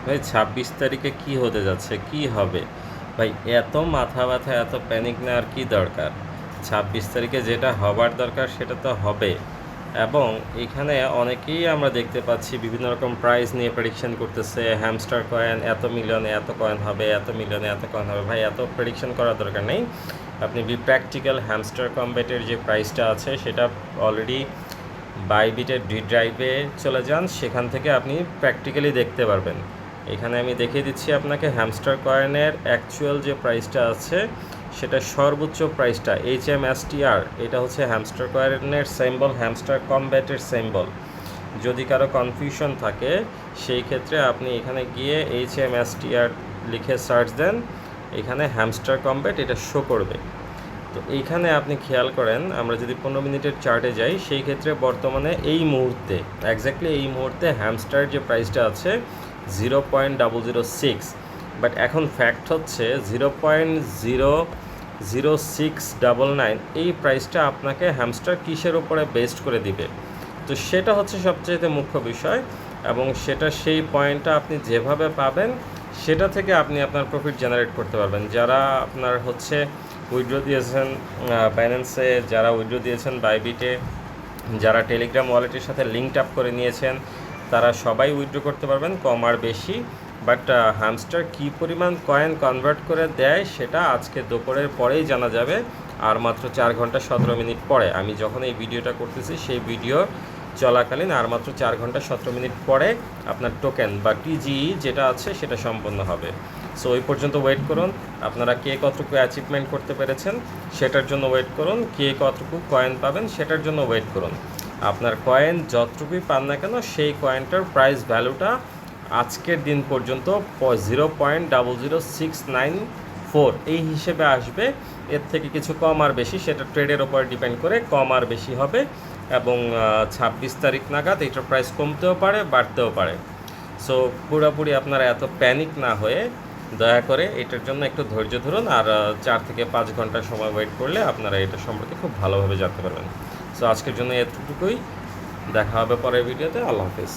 ভাই ২৬ তারিখে কি হতে যাচ্ছে, কি হবে? ভাই এত মাথা ব্যথা, এত প্যানিক নেওয়ার কি দরকার? ২৬ তারিখে যেটা হবার দরকার সেটা তো হবে। এবং এখানে অনেকেই আমরা দেখতে পাচ্ছি বিভিন্ন রকম প্রাইস নিয়ে প্রেডিকশন করতেছে। হ্যামস্টার কয়েন এত মিলিয়নে এত কয়েন হবে, এত মিলিয়নে এত কয়েন হবে। ভাই এত প্রেডিকশন করার দরকার নেই। আপনি প্র্যাকটিক্যাল হ্যামস্টার কম্বেটের যে প্রাইসটা আছে সেটা অলরেডি বাইবিটের ডি ড্রাইভে চলে যান, সেখান থেকে আপনি প্র্যাকটিক্যালি দেখতে পারবেন। এখানে আমি দেখিয়ে দিচ্ছি আপনাকে হ্যামস্টার কয়েনের অ্যাকচুয়াল যে প্রাইসটা আছে সেটা সর্বোচ্চ প্রাইসটা HMSTR, এটা হচ্ছে হ্যামস্টার কয়েনের সিম্বল, হ্যামস্টার কমব্যাটের সিম্বল। যদি কারো কনফিউশন থাকে সেই ক্ষেত্রে আপনি এখানে গিয়ে HMSTR লিখে সার্চ দেন, এখানে হ্যামস্টার কমব্যাট এটা শো করবে। তো এইখানে আপনি খেয়াল করেন, আমরা যদি 15 মিনিটের চার্টে যাই সেই ক্ষেত্রে বর্তমানে এই মুহূর্তে এক্স্যাক্টলি এই মুহূর্তে হ্যামস্টার যে প্রাইসটা আছে 0.006, বাট এখন ফ্যাক্ট হচ্ছে 0.00699। এই প্রাইসটা আপনাকে হ্যামস্টার কিসের উপরে বেস্ট করে দিবে, তো সেটা হচ্ছে সবচেয়ে মুখ্য বিষয়। এবং সেটা সেই পয়েন্টটা আপনি যেভাবে পাবেন সেটা থেকে আপনি আপনার প্রফিট জেনারেট করতে পারবেন। যারা আপনার হচ্ছে উইথড্র দিয়েছেন বাইন্যান্সে, যারা উইথড্র দিয়েছেন বাইবিটে, যারা টেলিগ্রাম ওয়ালেটের সাথে লিঙ্ক আপ করে নিয়েছেন, তারা সবাই উইথড্র করতে পারবেন, কম আর বেশি। বাট হ্যামস্টার কী পরিমাণ কয়েন কনভার্ট করে দেয় সেটা আজকে দুপুরের পরেই জানা যাবে, আর মাত্র 4 ঘন্টা 17 মিনিট পরে। আমি যখন এই ভিডিওটা করতেছি সেই ভিডিও চলাকালীন আর মাত্র 4 ঘন্টা 17 মিনিট পরে আপনার টোকেন বা TGE যেটা আছে সেটা সম্পন্ন হবে। সো ওই পর্যন্ত ওয়েট করুন। আপনারা কে কতটুকু অ্যাচিভমেন্ট করতে পেরেছেন সেটার জন্য ওয়েট করুন, কে কতটুকু কয়েন পাবেন সেটার জন্য ওয়েট করুন। আপনার কয়েন যতটুকুই পান না কেন সেই কয়েনটার প্রাইস ভ্যালুটা আজকের দিন পর্যন্ত 0.00694 এই হিসেবে আসবে। এর থেকে কিছু কম আর বেশি সেটা ট্রেডের ওপর ডিপেন্ড করে, কম আর বেশি হবে। এবং 26 তারিখ নাগাদ এটার প্রাইস কমতেও পারে, বাড়তেও পারে। সো পুরোপুরি আপনারা এত প্যানিক না হয়ে দয়া করে এটার জন্য একটু ধৈর্য ধরুন, আর 4 থেকে 5 ঘন্টা সময় ওয়েট করলে আপনারা এটা সম্পর্কে খুব ভালোভাবে জানতে পারবেন। সো আজকের জন্য এতটুকুই, দেখা হবে পরের ভিডিওতে। আল্লাহ হাফিজ।